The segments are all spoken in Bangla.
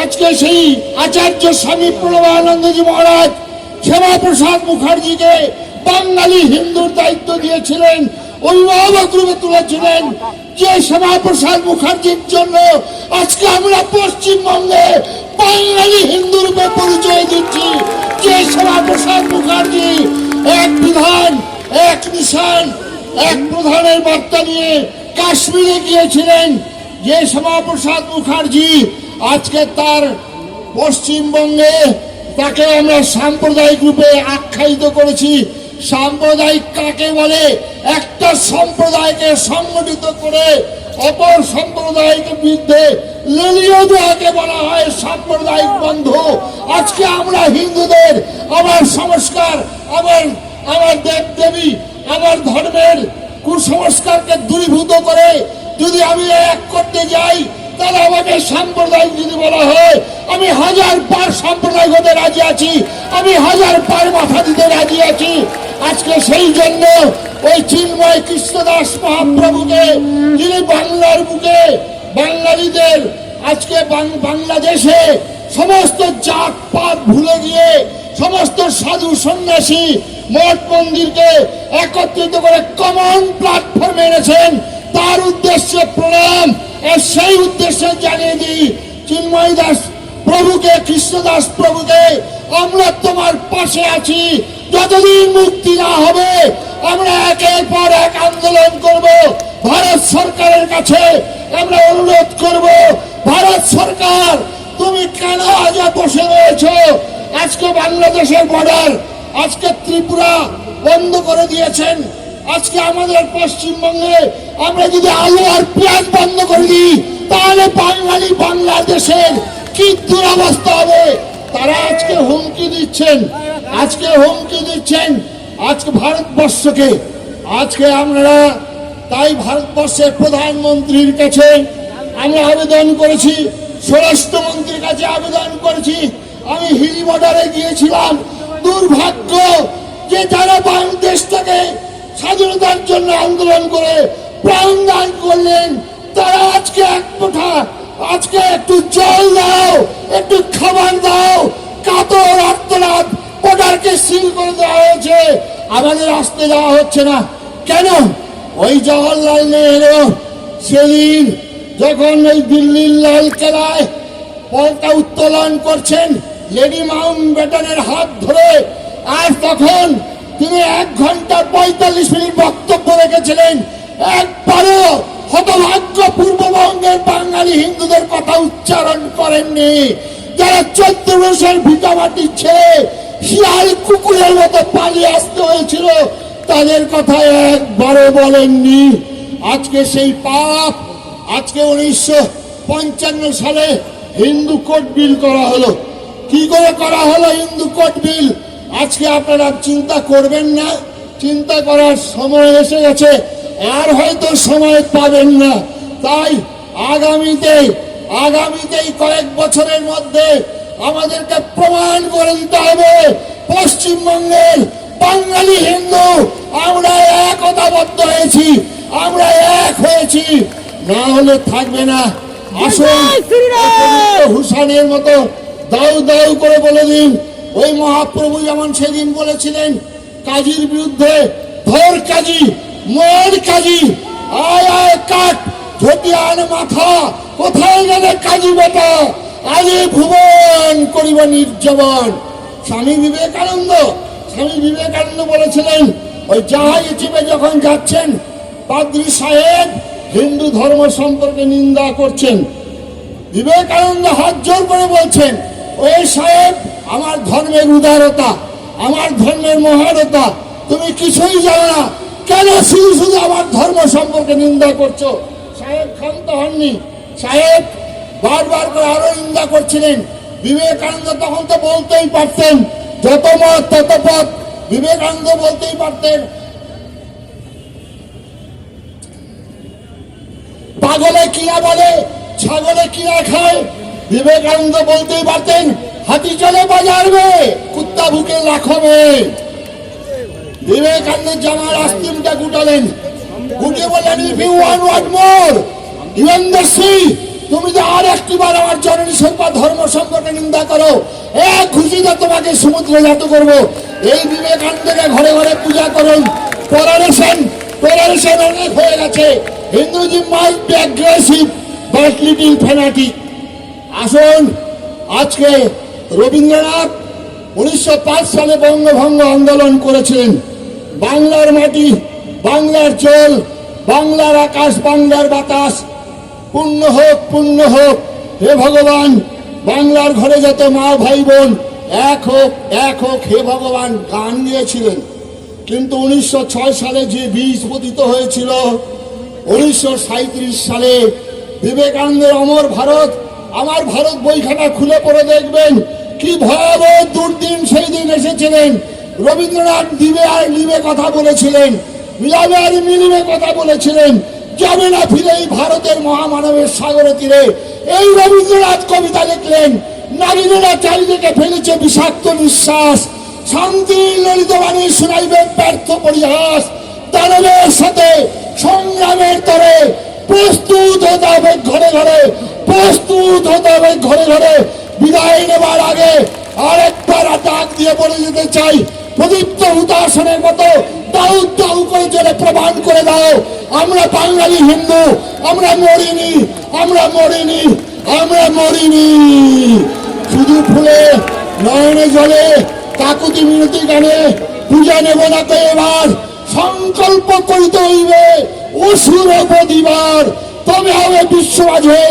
আজকে সেই আচার্য স্বামী প্রণবানন্দজি মহারাজ শ্যামাপ্রসাদ মুখার্জিকে বাঙালি হিন্দুর দায়িত্ব দিয়েছিলেন, অভিভাবক রূপে তুলেছিলেন। যে শ্যামাপ্রসাদ মুখার্জির জন্য আজকে আমরা পশ্চিমবঙ্গে বাঙালি হিন্দু রূপে পরিচয় দিচ্ছি। যে শ্যামাপ্রসাদ মুখার্জি এক বিধান, এক নিশান, এক প্রধানের বার্তা নিয়ে কাশ্মীরে গিয়েছিলেন, যে শ্যামাপ্রসাদ মুখার্জি আজকে তার পশ্চিমবঙ্গে তাকে আমরা সাম্প্রদায়িক রূপে আখ্যায়িত করেছি। সাম্প্রদায়িক কাকে বলে? একটা সম্প্রদায়কে সংগঠিত করে অপর সম্প্রদায়ের বিরুদ্ধে লেলিয়ে দেওয়াকে বলা হয় সাম্প্রদায়িক বন্ধু। আজকে আমরা হিন্দুদের আমার সংস্কার, আমার দেবদেবী, আমার ধর্মের কুসংস্কারকে দূরীভূত করে যদি আমি এক করতে যাই, তাহলে আমাকে সাম্প্রদায়িক যদি বলা হয়, আমি 1000 বার সাম্প্রদায়িক হতে রাজি আছি, আমি 1000 বার মাথা দিতে রাজি আছি। আজকে সেই জন্য ওই চিন্ময় কৃষ্ণদাস মহাপ্রভুকে, যিনি বাংলার বুকে বাঙালিদের আজকে বাংলাদেশে সমস্ত জাত পাত ভুলে গিয়ে সমস্ত সাধু সন্ন্যাসী মঠ মন্দিরকে একত্রিত করে কমন প্ল্যাটফর্মে এনেছেন, তার উদ্দেশ্যে প্রণাম। আর সেই উদ্দেশ্যে জানিয়ে দিই চিন্ময় দাস প্রভুকে, কৃষ্ণদাস প্রভুকে, আমরা তোমার পাশে আছি। যতদিন মুক্তি না হবে আমরা একের পর এক আন্দোলন করব। ভারত সরকারের কাছে আমরা অনুরোধ করব, ভারত সরকার তুমি কেন আজ বসে রয়েছো? আজকে বাংলাদেশের বর্ডার আজকে ত্রিপুরা বন্ধ করে দিয়েছেন। আজকে আমাদের পশ্চিমবঙ্গে আমরা যদি আলু আর পেঁয়াজ বন্ধ করে দিই, তাহলে বাঙালি বাংলাদেশের কি দুরবস্থা হবে? তারা আজকে হুমকি দিচ্ছেন, আজকে ভারতবর্ষকে। আজকে আমরা তাই ভারতবর্ষের প্রধানমন্ত্রীর কাছে আমরা আবেদন করেছি, স্বরাষ্ট্রমন্ত্রীর কাছে আবেদন করেছি। আমি হিলি বর্ডারে গিয়েছিলাম। দুর্ভাগ্য যে যারা বাংলাদেশটাকে স্বাধীনতার জন্য আন্দোলন করে প্রাণদান করলেন, তারা আজকে এক মুঠা, আজকে একটু জল দাও, একটু খাবার দাও, কাতর আর্তনাদ, বর্ডারকে সিল করে দেওয়া হয়েছে, আমাদের আসতে দেওয়া হচ্ছে না কেন? ওই জওয়াহরলাল নেহরু সেদিন যখন ওই দিল্লির লাল কেলায় পতাকা উত্তোলন করছেন লেডি মাউন্ট ব্যাটনের হাত ধরে, আর তখন তিনি 1 ঘন্টা 45 মিনিট বক্তব্য রেখেছিলেন। একবারও হতভাগ্য পূর্ববঙ্গের বাঙালি হিন্দুদের কথা উচ্চারণ করেননি। যারা 14 বছর ভিটামাটি ছেড়ে শিয়াল কুকুরের মতো পালিয়ে আসতে হয়েছিল, তাদের কথা একবারও বলেননি। আজকে সেই পাপ, আজকে 1955 সালে হিন্দু কোড বিল করা হলো। কি করে করা হলো হিন্দু কোড বিল? আজকে আপনারা চিন্তা করবেন না, চিন্তা করার সময় এসে গেছে, আর হয়তো সময় পাবেন না। তাই আগামীতেই কয়েক বছরের মধ্যে আমাদেরকে প্রমাণ করে দিতে হবে পশ্চিমবঙ্গের বাঙালি হিন্দু আমরা একতাবদ্ধ হয়েছি, আমরা এক হয়েছি, না হলে থাকবে না। আসুন হুসানের মতো দাউ দাউ করে বলে দিন, ওই মহাপ্রভু যেমন সেদিন বলেছিলেন কাজীর বিরুদ্ধে, ধর কাজী, মর কাজী, আয় আয় কাট, ঝটিয়ান মাথা, কোথায় গেলে কাজী বেটা, আজে ভুবন করিব নির্জবন। স্বামী বিবেকানন্দ বলেছিলেন, ওই জাহাজে চেপে যখন যাচ্ছেন, পাদ্রী সাহেব হিন্দু ধর্ম সম্পর্কে নিন্দা করছেন, বিবেকানন্দ হাত জোর করে বলছেন, ওই সাহেব আমার ধর্মের উদারতা, আমার ধর্মের মহানতা তুমি কিছুই জানো না, কেন শুধু শুধু আমার ধর্ম সম্পর্কে নিন্দা করছো? সাহেব ক্ষান্ত হননি, সাহেব বারবার করে আরো নিন্দা করছিলেন। বিবেকানন্দ তখন তো বলতেই পারতেন, যত মত তত পথ, বিবেকানন্দ বলতেই পারতেন, পাগলে কিনা বলে, ছাগলে কিনা খায়। বিবেকানন্দ বলতেই পারতেন, হাতি চলে বাজার মে, কুত্তা ভুকে লাখো মে। বিবেকানন্দ জামার আস্তিনটা গুটালেন, গুটিয়ে বললেন, if you want what more, even the sea তুমি যে আর একটিবার আমার জননী সম্পদ ধর্ম সম্পর্কে নিন্দা করো, এক খুশিতে তোমাকে সমুদ্রে জাত করবো। এই বিবেকানন্দকে ঘরে ঘরে পূজা করুন। টলারেশন অনেক হয়ে গেছে। Hinduism might be aggressive but little fanatic. আসুন, আজকে রবীন্দ্রনাথ 1905 সালে বঙ্গভঙ্গ আন্দোলন করেছিলেন। বাংলার মাটি, বাংলার জল, বাংলার আকাশ, বাংলার বাতাস পূর্ণ হোক, পূর্ণ হোক। হে ভগবান, বাংলার ঘরে যত মা ভাই বোন এক হোক, এক হোক, হে ভগবান গান গিয়েছিলেন। কিন্তু 1906 সালে যে বীজ পতিত হয়েছিল, 1937 সালে বিবেকানন্দের অমর ভারত, আমার ভারত বইখানা খুলে পড়ে দেখবেন কি ভয়াবহ দুর্দিন সেই দিন এসেছিলেন। রবীন্দ্রনাথ দিবে আর নিবে কথা বলেছিলেন, মিলাবে আর মিলিবে কথা বলেছিলেন। যাবে না ফিরে এই ভারতের মহামানবের সাগর তীরে। এই রবীন্দ্রনাথ কবিতা লিখলেন। নারীরা চারিদিকে ফেলেছে বিষাক্ত নিঃশ্বাস, শান্তির ললিত বাণী শুনাইবে ব্যর্থ পরিহাস। দানবের সাথে সংগ্রামের তরে প্রস্তুত হতে হবে ঘরে ঘরে, প্রস্তুত হতে হবে ঘরে ঘরে। বিদায় নেবার আগে আরেকবার ডাক দিয়ে বলে যেতে চাই, প্রদীপ্ত হুতাসনের মতো দাউ দাউ করে চলে প্রমাণ করে দাও, আমরা বাঙালি হিন্দু, আমরা মরিনি, আমরা মরিনি, আমরা মরিনি। শুধু ফুলে নয়নে জলে কাকুতি মিনতি গানে পূজা নেব না তো এবার। সংকল্প করিতে হইবে অসুর প্রতিবার, তবে হবে বিশ্ব মাঝে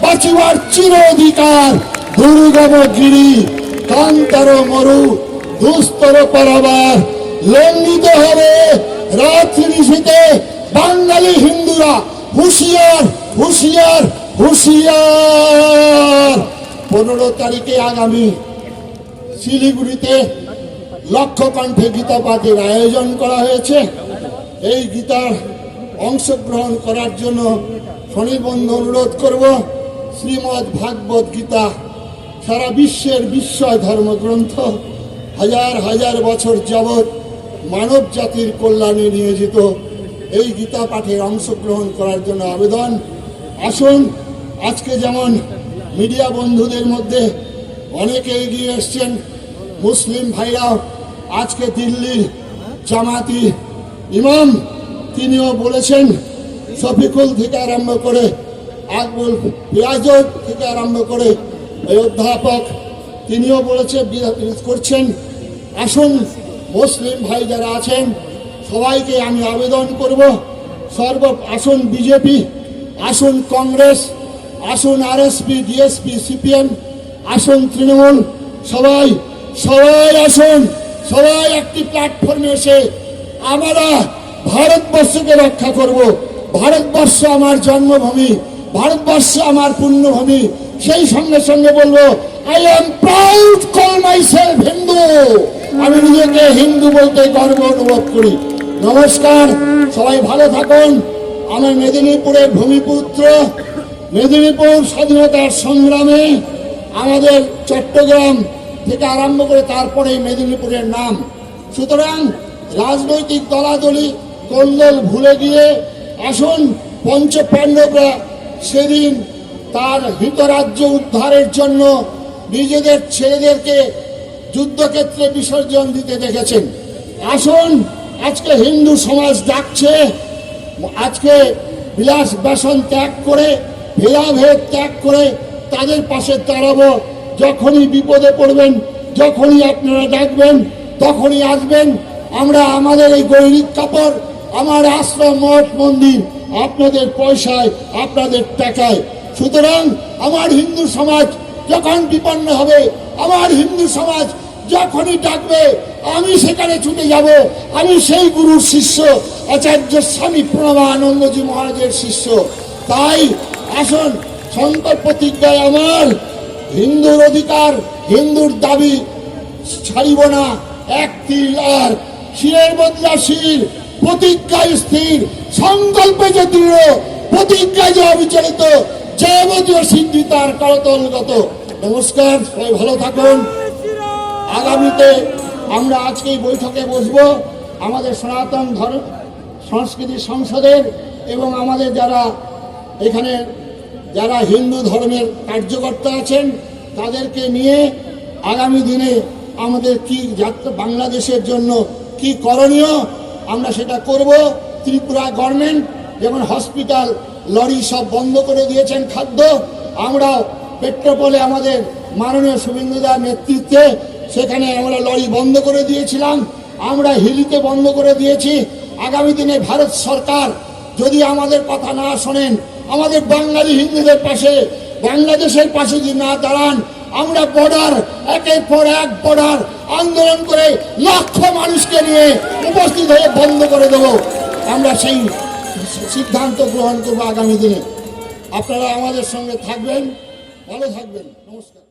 বাঁচিবার চির অধিকার। দুর্গম গিরি কান্তর মরু দুস্তর পারাবার, লঙ্ঘিত হবে রাত্রি নিশীতে বাঙালি হিন্দুরা। হুঁশিয়ার, হুঁশিয়ার, হুঁশিয়ার। 15 তারিখে আগামী শিলিগুড়িতে লক্ষ্যকণ্ঠে গীতা পাঠের আয়োজন করা হয়েছে। এই গীতার অংশগ্রহণ করার জন্য শনিবন্ধ অনুরোধ করব। শ্রীমদ্ ভাগবত গীতা সারা বিশ্বের বিস্ময় ধর্মগ্রন্থ, হাজার হাজার বছর যাবৎ মানব জাতির কল্যাণে নিয়োজিত। এই গীতা পাঠের অংশগ্রহণ করার জন্য আবেদন। আসুন, আজকে যেমন মিডিয়া বন্ধুদের মধ্যে অনেকে এগিয়ে এসছেন, মুসলিম ভাইরাও আজকে দিল্লির জামাতি ইমাম তিনিও বলেছেন, শফিকুল থেকে আরম্ভ করে আকবুল পিয়াজত থেকে আরম্ভ করে এই অধ্যাপক তিনিও বলেছে করছেন। আসুন, মুসলিম ভাই যারা আছেন সবাইকে আমি আবেদন করব, আসুন বিজেপি, আসুন কংগ্রেস, আসুন আরএসপি, ডিএসপি, সিপিএম, আসুন তৃণমূল, সবাই সবাই আসুন, সবাই একটি প্ল্যাটফর্মে এসে আমরা ভারতবর্ষকে রক্ষা করব। ভারতবর্ষ আমার জন্মভূমি, ভারতবর্ষ আমার পুণ্যভূমি। সেই সঙ্গে সঙ্গে বলবো, I am proud call my self Hindu. আমি নিজেকে হিন্দু বলতে গর্ব অনুভব করি। নমস্কার, সবাই ভালো থাকুন। আমি মেদিনীপুরের ভূমিপুত্র। মেদিনীপুর স্বাধীনতার সংগ্রামে আমাদের চট্টগ্রাম থেকে আরম্ভ করে তারপরে মেদিনীপুরের নাম। সুতরাং রাজনৈতিক দলাদলি কোন্দল ভুলে গিয়ে আসুন, পঞ্চপাণ্ডবরা সেদিন তার হিতরাজ্য উদ্ধারের জন্য নিজেদের ছেলেদেরকে যুদ্ধক্ষেত্রে বিসর্জন দিতে দেখেছেন। আসুন, আজকে হিন্দু সমাজ ডাকছে, আজকে বিলাস বাসন ত্যাগ করে, ভেদাভেদ ত্যাগ করে তাদের পাশে দাঁড়াবো। যখনই বিপদে পড়বেন, যখনই আপনারা ডাকবেন, তখনই আসবেন। আমরা আমাদের এই গৈরিক কাপড়, আমার আশ্রম, মঠ, মন্দির আপনাদের পয়সায়, আপনাদের টাকায়। সুতরাং আমার হিন্দু সমাজ যখন বিপন্ন হবে, আমার হিন্দু সমাজ যখনই ডাকবে, আমি সেখানে ছুটে যাব। আমি সেই গুরুর শিষ্য, আচার্য স্বামী প্রণবানন্দজি মহারাজের শিষ্য। তাই আসুন, সংকল্প প্রতিজ্ঞায় আমার হিন্দুর অধিকার, হিন্দুর দাবি ছাড়িব না এক তিল আর। শিরের বদলা শির, প্রতিজ্ঞায় স্থির, সংকল্পে যে দৃঢ়, প্রতিজ্ঞায় যে অবিচলিত, যাবতীয় সিদ্ধি তার করতলগত। নমস্কার, সবাই ভালো থাকুন। আগামীতে আমরা আজকে এই বৈঠকে বসবো আমাদের সনাতন ধর্ম সংস্কৃতি সংসদের এবং আমাদের যারা এখানে যারা হিন্দু ধর্মের কার্যকর্তা আছেন তাদেরকে নিয়ে আগামী দিনে আমাদের কি যাত্রা বাংলাদেশের জন্য কি করণীয় আমরা সেটা করব। ত্রিপুরা গভর্নমেন্ট যেমন হসপিটাল লরি সব বন্ধ করে দিয়েছেন, খাদ্য আমরা পেট্রোপোলে আমাদের মাননীয় শুভেন্দুদার নেতৃত্বে সেখানে আমরা লরি বন্ধ করে দিয়েছিলাম, আমরা হিলিতে বন্ধ করে দিয়েছি। আগামী দিনে ভারত সরকার যদি আমাদের কথা না শোনেন, আমাদের বাঙালি হিন্দুদের পাশে বাংলাদেশের পাশে যদি না দাঁড়ান, আমরা বর্ডার একের পর এক বর্ডার আন্দোলন করে লক্ষ মানুষকে নিয়ে উপস্থিত হয়ে বন্ধ করে দেব। আমরা সেই সিদ্ধান্ত গ্রহণ করবো আগামী দিনে। আপনারা আমাদের সঙ্গে থাকবেন, ভালো থাকবেন। নমস্কার।